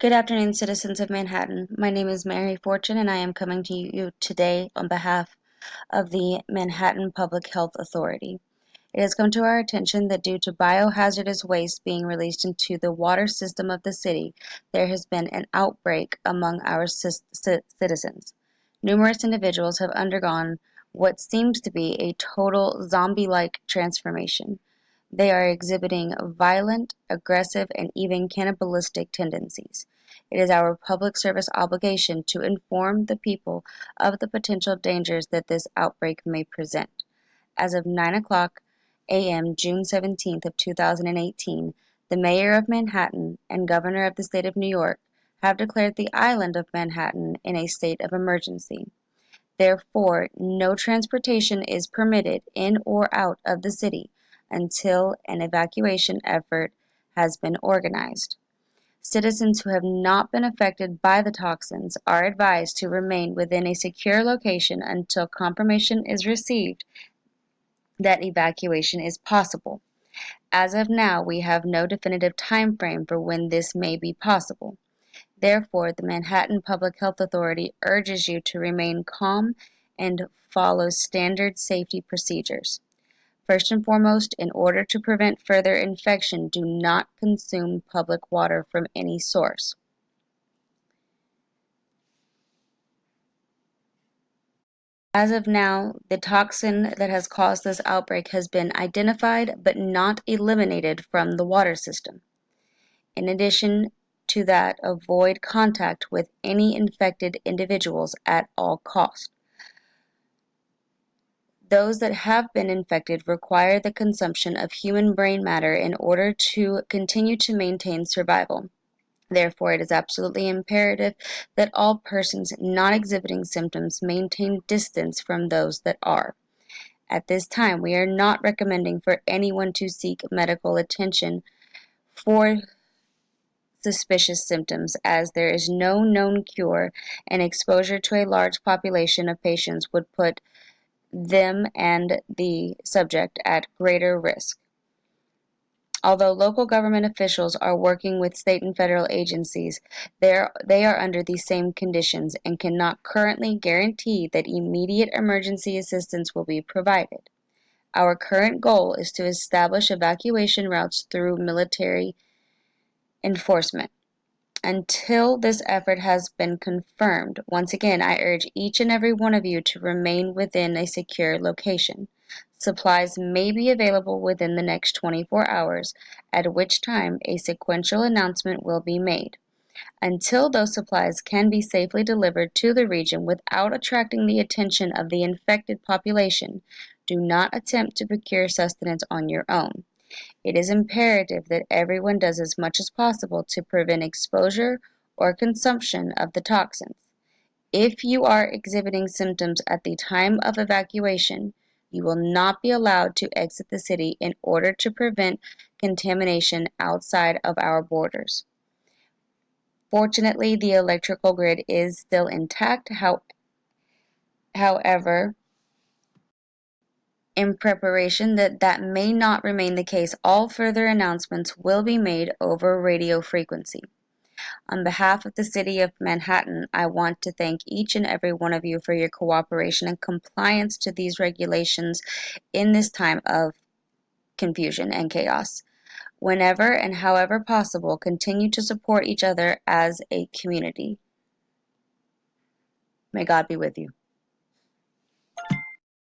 Good afternoon, citizens of Manhattan. My name is Mary Fortune, and I am coming to you today on behalf of the Manhattan Public Health Authority. It has come to our attention that due to biohazardous waste being released into the water system of the city, there has been an outbreak among our citizens. Numerous individuals have undergone what seems to be a total zombie-like transformation. They are exhibiting violent, aggressive, and even cannibalistic tendencies. It is our public service obligation to inform the people of the potential dangers that this outbreak may present. As of 9 a.m. June 17th of 2018, the Mayor of Manhattan and Governor of the State of New York have declared the island of Manhattan in a state of emergency. Therefore, no transportation is permitted in or out of the city until an evacuation effort has been organized. Citizens who have not been affected by the toxins are advised to remain within a secure location until confirmation is received that evacuation is possible. As of now, we have no definitive time frame for when this may be possible. Therefore, the Manhattan Public Health Authority urges you to remain calm and follow standard safety procedures. First and foremost, in order to prevent further infection, do not consume public water from any source. As of now, the toxin that has caused this outbreak has been identified but not eliminated from the water system. In addition to that, avoid contact with any infected individuals at all costs. Those that have been infected require the consumption of human brain matter in order to continue to maintain survival. Therefore, it is absolutely imperative that all persons not exhibiting symptoms maintain distance from those that are. At this time, we are not recommending for anyone to seek medical attention for suspicious symptoms, as there is no known cure, and exposure to a large population of patients would put them and the subject at greater risk. Although local government officials are working with state and federal agencies, they are under the same conditions and cannot currently guarantee that immediate emergency assistance will be provided. Our current goal is to establish evacuation routes through military enforcement. Until this effort has been confirmed, once again, I urge each and every one of you to remain within a secure location. Supplies may be available within the next 24 hours, at which time a sequential announcement will be made. Until those supplies can be safely delivered to the region without attracting the attention of the infected population, do not attempt to procure sustenance on your own. It is imperative that everyone does as much as possible to prevent exposure or consumption of the toxins. If you are exhibiting symptoms at the time of evacuation, you will not be allowed to exit the city in order to prevent contamination outside of our borders. Fortunately, the electrical grid is still intact. However, in preparation that may not remain the case, all further announcements will be made over radio frequency. On behalf of the City of Manhattan, I want to thank each and every one of you for your cooperation and compliance to these regulations in this time of confusion and chaos. Whenever and however possible, continue to support each other as a community. May God be with you.